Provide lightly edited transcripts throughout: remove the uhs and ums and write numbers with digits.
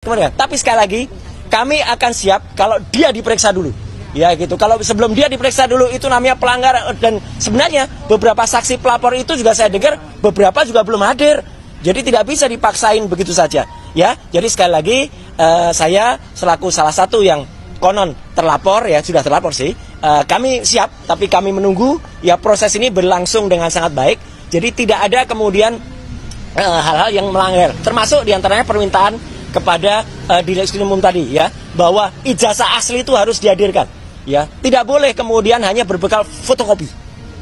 Kemudian, tapi sekali lagi kami akan siap kalau dia diperiksa dulu. Ya gitu. Kalau sebelum dia diperiksa dulu itu namanya pelanggar, dan sebenarnya beberapa saksi pelapor itu juga saya dengar beberapa juga belum hadir. Jadi tidak bisa dipaksain begitu saja. Ya. Jadi sekali lagi saya selaku salah satu yang konon terlapor, ya sudah terlapor sih. Kami siap, tapi kami menunggu ya proses ini berlangsung dengan sangat baik. Jadi tidak ada kemudian hal-hal yang melanggar, termasuk diantaranya permintaan kepada Direksi Umum tadi, ya, bahwa ijazah asli itu harus dihadirkan, ya, tidak boleh kemudian hanya berbekal fotokopi.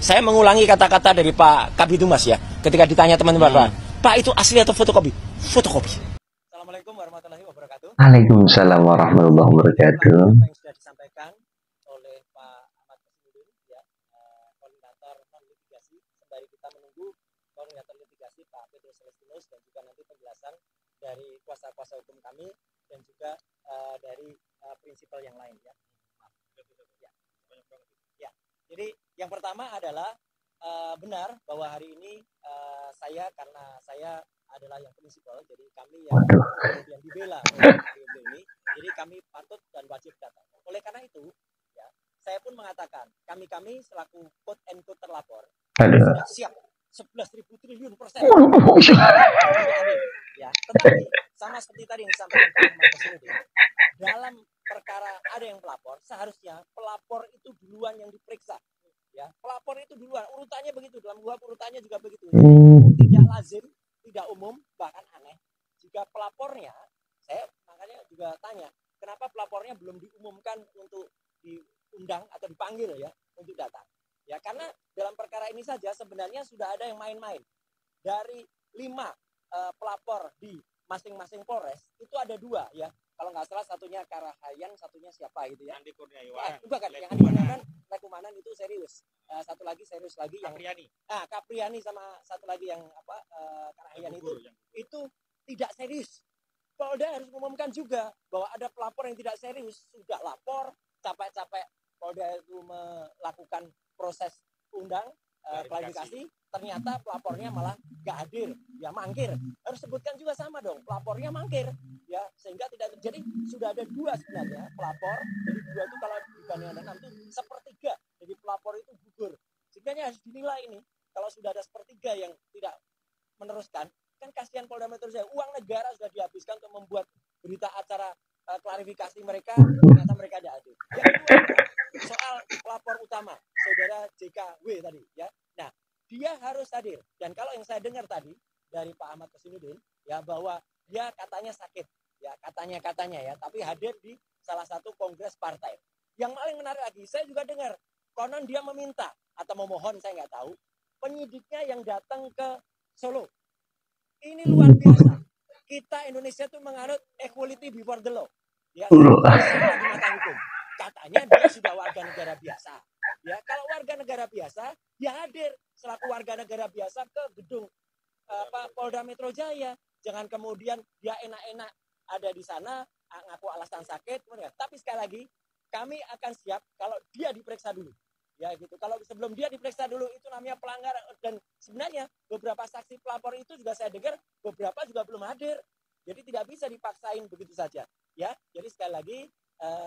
Saya mengulangi kata-kata dari Pak Kabid Humas, ya, ketika ditanya teman-teman, Pak itu asli atau fotokopi? Fotokopi. Assalamualaikum warahmatullahi wabarakatuh. Waalaikumsalam warahmatullahi wabarakatuh. Apa yang sudah disampaikan oleh Pak Ahmad Kesudin, ya, koordinator non litigasi, sembari kita menunggu koordinator litigasi Pak Petrus Celestinus dan juga nanti penjelasan dari kuasa-kuasa hukum kami dan juga dari prinsipal yang lain, ya. Ya. Jadi yang pertama adalah benar bahwa hari ini karena saya adalah yang prinsipal, jadi kami yang kemudian dibela ini, jadi kami patut dan wajib datang. Oleh karena itu, ya, saya pun mengatakan kami selaku quote and quote terlapor sudah siap 11.000 triliun %. Ya, tetapi sama seperti tadi yang disampaikan Pak Ahmad Kesudin, dalam perkara ada yang pelapor, seharusnya pelapor itu duluan yang diperiksa. Ya, pelapor itu duluan, urutannya begitu, dalam UHAP urutannya juga begitu. Tidak lazim, tidak umum, bahkan aneh. Jika pelapornya, saya makanya juga tanya, kenapa pelapornya belum diumumkan untuk diundang atau dipanggil, ya, untuk datang? Ya, karena dalam perkara ini saja sebenarnya sudah ada yang main-main. Dari 5 pelapor di masing-masing Polres itu ada 2, ya. Kalau nggak salah satunya Karahayan, satunya siapa gitu, ya. Andi Kurniawan. Bukan, yang Andi Kurniawan Lekumanan itu serius. Satu lagi serius lagi yang Kapriani. Kapriani sama satu lagi yang Karahayan itu tidak serius. Polda harus mengumumkan juga bahwa ada pelapor yang tidak serius, sudah lapor, capek-capek Polda itu melakukan proses undang klarifikasi, ternyata pelapornya malah gak hadir, ya mangkir. Harus sebutkan juga sama dong, pelapornya mangkir, ya, sehingga tidak terjadi. Sudah ada 2 sebenarnya pelapor, jadi 2 itu kalau dibandingkan 6 itu sepertiga, jadi pelapor itu gugur. Sebenarnya harus dinilai ini, kalau sudah ada sepertiga yang tidak meneruskan, kan kasihan Polda Metro Jaya, uang negara sudah dihabiskan untuk membuat berita acara klarifikasi mereka, ternyata mereka tidak hadir. Yang kedua, soal pelapor utama, saudara JKW tadi, ya. Nah, dia harus hadir. Dan kalau yang saya dengar tadi dari Pak Ahmad Kesudin, ya, bahwa dia katanya sakit, ya, katanya ya, tapi hadir di salah satu kongres partai. Yang paling menarik lagi, saya juga dengar konon dia meminta atau memohon, saya nggak tahu, penyidiknya yang datang ke Solo. Ini luar biasa. Kita Indonesia itu menganut equality before the law, ya, sama di mata hukum. Katanya dia sudah warga negara biasa. Ya, kalau warga negara biasa, dia hadir selaku warga negara biasa ke gedung Polda Metro Jaya. Jangan kemudian dia enak-enak ada di sana ngaku alasan sakit. Tapi sekali lagi, kami akan siap kalau dia diperiksa dulu. Ya gitu. Kalau sebelum dia diperiksa dulu itu namanya pelanggar, dan sebenarnya beberapa saksi pelapor itu juga saya dengar beberapa juga belum hadir. Jadi tidak bisa dipaksain begitu saja. Ya, jadi sekali lagi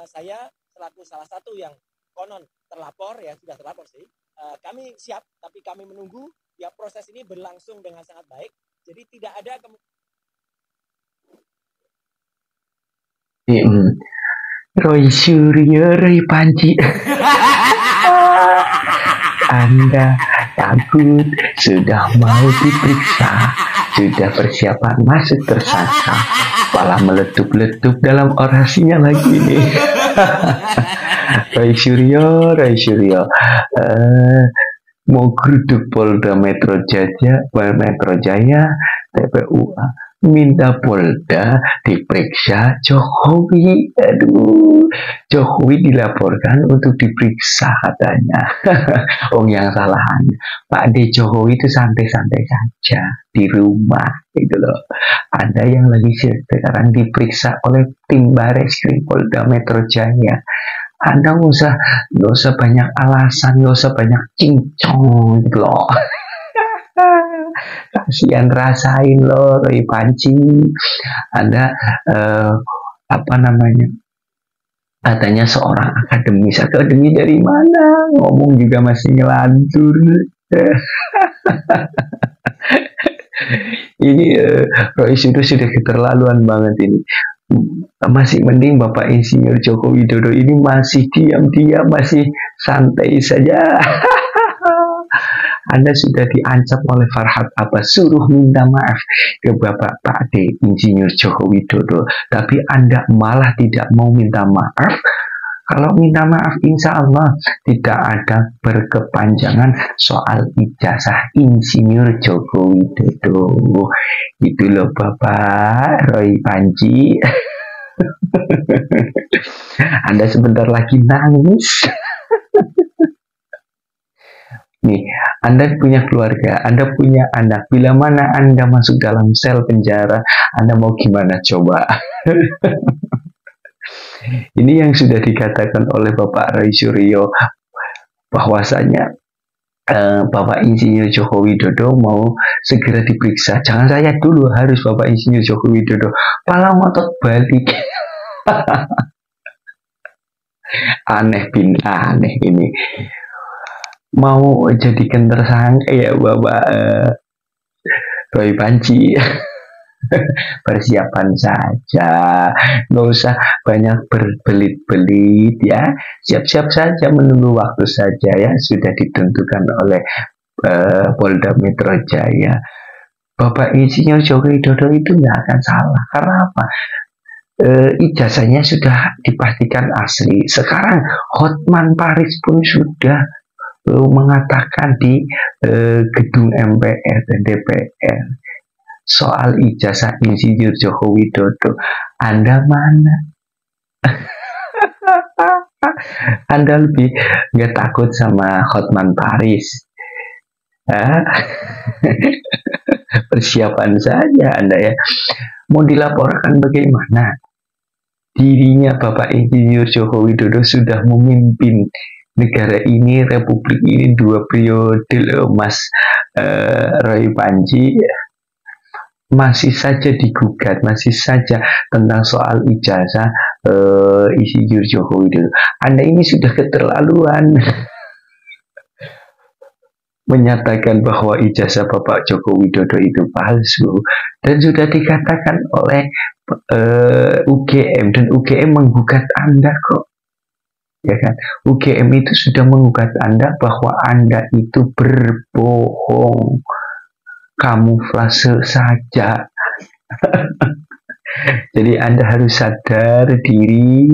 saya selaku salah satu yang konon terlapor, ya sudah terlapor sih. Kami siap, tapi kami menunggu ya proses ini berlangsung dengan sangat baik. Jadi tidak ada Roy Suryo, Roy Panji. Anda takut sudah mau diperiksa, sudah persiapan masuk tersangka, malah meletup-letup dalam orasinya lagi nih. Roy Suryo, mau geruduk Polda Metro Jaya, TPUA minta Polda diperiksa Jokowi. Aduh, Jokowi dilaporkan untuk diperiksa katanya. Yang salahan Pak D Jokowi itu santai-santai saja di rumah gitu loh. Ada yang lagi sekarang diperiksa oleh tim Bareskrim Polda Metro Jaya. Anda nggak usah banyak alasan, nggak usah banyak cincong gitu loh. Kasihan rasain loh Roy Panci. Anda apa namanya? Katanya seorang akademis. Akademi dari mana? Ngomong juga masih ngelantur. Ini Roy sudah keterlaluan banget ini. Masih mending Bapak Insinyur Joko Widodo ini masih diam-diam, masih santai saja. Anda sudah diancam oleh Farhad Abbas, suruh minta maaf ke Bapak Pak D. Insinyur Joko Widodo, tapi Anda malah tidak mau minta maaf. Kalau minta maaf, insya Allah tidak ada berkepanjangan soal ijazah Insinyur Joko Widodo. Itu loh Bapak Roy Panci. Anda sebentar lagi nangis. Nih, Anda punya keluarga, Anda punya anak. Bila mana Anda masuk dalam sel penjara, Anda mau gimana coba? Ini yang sudah dikatakan oleh Bapak Roy Suryo, bahwasanya Bapak Insinyur Joko Widodo mau segera diperiksa. Jangan saya dulu, harus Bapak Insinyur Joko Widodo. Pala ngotot balik. Aneh bin aneh ini. Mau jadikan tersangka ya Bapak Roy Panci. Persiapan saja, nggak usah banyak berbelit-belit ya, siap-siap saja, menunggu waktu saja ya, sudah ditentukan oleh Polda Metro Jaya. Bapak Insinyur Joko Widodo itu nggak akan salah, karena apa? Ijazahnya sudah dipastikan asli. Sekarang Hotman Paris pun sudah mengatakan di gedung MPR dan DPR soal ijazah Insinyur Joko Widodo. Anda mana? Anda lebih nggak takut sama Hotman Paris? Persiapan saja Anda ya. Mau dilaporkan bagaimana? Dirinya Bapak Insinyur Joko Widodo sudah memimpin negara ini, republik ini 2 periode loh Mas Roy Panci. Masih saja digugat, masih saja tentang soal ijazah Insinyur Joko Widodo. Anda ini sudah keterlaluan menyatakan bahwa ijazah Bapak Joko Widodo itu palsu, dan sudah dikatakan oleh UGM, dan UGM menggugat Anda kok. Ya kan, UGM itu sudah menggugat Anda bahwa Anda itu berbohong, kamuflase saja. Jadi Anda harus sadar diri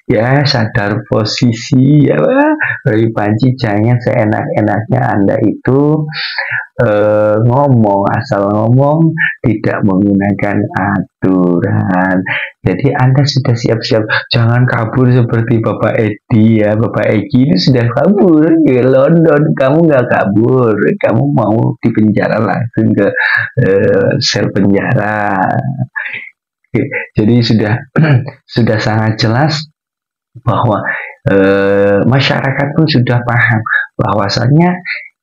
ya, sadar posisi ya. Roy Panci, jangan seenak-enaknya Anda itu ngomong, asal ngomong, tidak menggunakan aturan. Jadi Anda sudah siap-siap, jangan kabur seperti Bapak Edi ya. Bapak Edi itu sudah kabur ke London, kamu nggak kabur, kamu mau dipenjara langsung ke sel penjara. Jadi sudah sangat jelas bahwa masyarakat pun sudah paham bahwasannya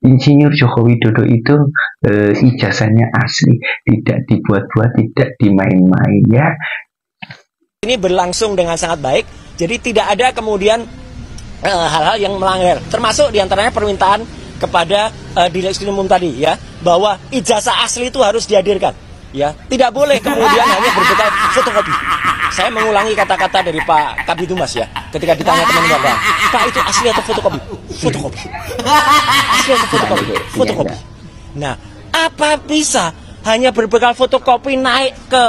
Insinyur Joko Widodo itu ijazahnya asli, tidak dibuat-buat, tidak dimain-main ya. Ini berlangsung dengan sangat baik, jadi tidak ada kemudian hal-hal yang melanggar, termasuk diantaranya permintaan kepada Direksi Umum tadi ya, bahwa ijazah asli itu harus dihadirkan. Ya, tidak boleh kemudian hanya berbekal fotokopi. Saya mengulangi kata-kata dari Pak Kabid Humas ya, ketika ditanya teman-teman, Pak itu asli atau fotokopi? Fotokopi. Asli atau fotokopi? Fotokopi. Nah, apa bisa hanya berbekal fotokopi naik ke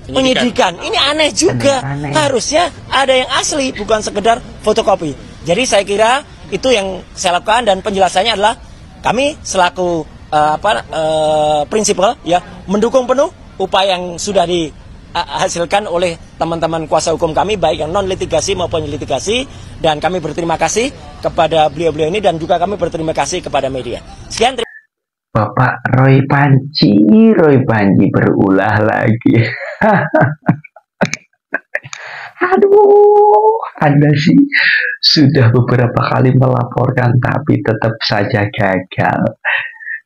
penyidikan? Ini aneh juga. Harusnya ada yang asli, bukan sekedar fotokopi. Jadi saya kira itu yang saya lakukan, dan penjelasannya adalah kami selaku prinsipal ya, mendukung penuh upaya yang sudah dihasilkan oleh teman-teman kuasa hukum kami, baik yang non litigasi maupun litigasi, dan kami berterima kasih kepada beliau-beliau ini, dan juga kami berterima kasih kepada media. Sekian. Bapak Roy Panci berulah lagi. Aduh, Anda sih sudah beberapa kali melaporkan tapi tetap saja gagal.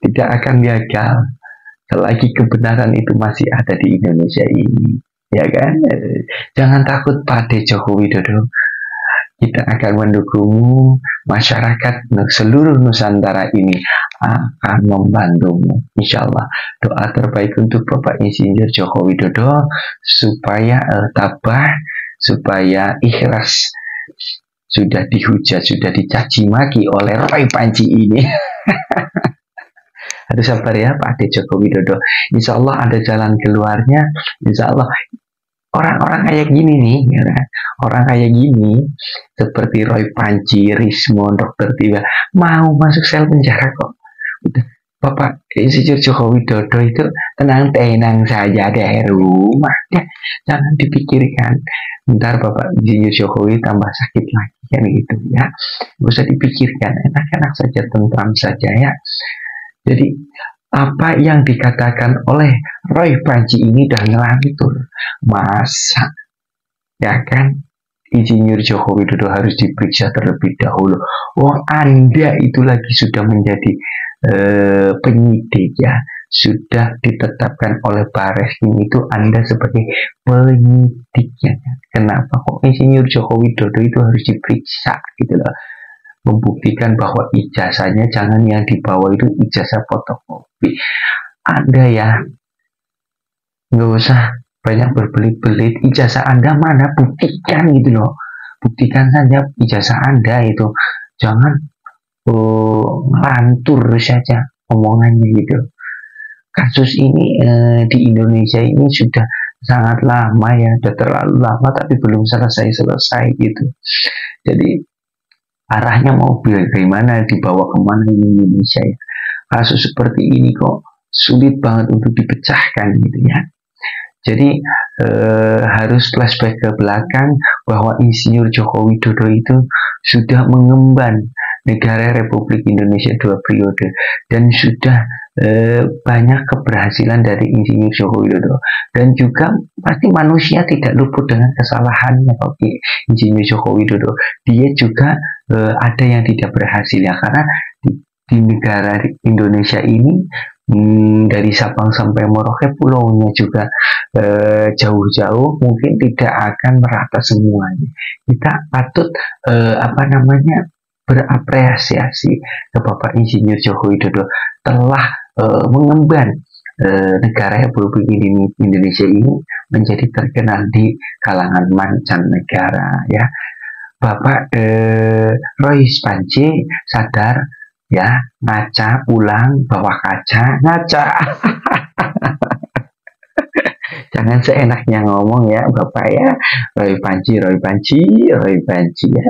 tidak akan gagal selagi kebenaran itu masih ada di Indonesia ini, ya kan? Jangan takut Pak Joko Widodo, kita akan mendukungmu, masyarakat seluruh Nusantara ini akan membantumu, insya Allah. Doa terbaik untuk Bapak Insinyur Joko Widodo supaya tabah, supaya ikhlas. Sudah dihujat, sudah dicaci maki oleh Roy Panji ini. Harus sabar ya Pak Joko Widodo. Insya Allah ada jalan keluarnya. Insya Allah orang-orang kayak gini nih, ya, orang kayak gini seperti Roy Panji, Rismo, Dr. Tiwa mau masuk sel penjara kok. Udah, Bapak Insinyur Joko Widodo itu tenang-tenang saja dari rumah, ya. Jangan dipikirkan. Ntar Bapak Insinyur Jokowi tambah sakit lagi kan gitu ya. Gak usah dipikirkan, enak-enak saja, tentram saja ya. Jadi apa yang dikatakan oleh Roy Panji ini dah ngelantur. Masa ya kan Insinyur Joko Widodo harus diperiksa terlebih dahulu. Wong Anda itu lagi sudah menjadi penyidik ya, sudah ditetapkan oleh Barreskrim itu Anda sebagai penyidiknya. Kenapa kok Insinyur Joko Widodo itu harus diperiksa gitu loh? Membuktikan bahwa ijazahnya jangan yang dibawa itu ijazah fotokopi. Anda ya nggak usah banyak berbelit-belit, ijazah Anda mana, buktikan gitu loh, buktikan saja ijazah Anda itu, jangan ngelantur saja omongannya gitu. Kasus ini di Indonesia ini sudah sangat lama ya, sudah terlalu lama tapi belum selesai gitu. Jadi arahnya mau bagaimana, dibawa kemana di Indonesia ya. Kasus seperti ini kok sulit banget untuk dipecahkan gitu ya. Jadi harus flashback ke belakang bahwa Insinyur Joko Widodo itu sudah mengemban negara Republik Indonesia 2 periode dan sudah banyak keberhasilan dari Insinyur Joko Widodo, dan juga pasti manusia tidak luput dengan kesalahannya. Oke, Insinyur Joko Widodo dia juga ada yang tidak berhasil ya, karena di negara Indonesia ini dari Sabang sampai Merauke pulaunya juga jauh-jauh, mungkin tidak akan merata semuanya. Kita patut berapresiasi ke Bapak Insinyur Joko Widodo telah mengemban negara Republik Indonesia ini menjadi terkenal di kalangan mancanegara ya. Bapak Roy Panji sadar ya, ngaca pulang bawa kaca, ngaca. Jangan seenaknya ngomong ya Bapak ya. Roy Panji ya.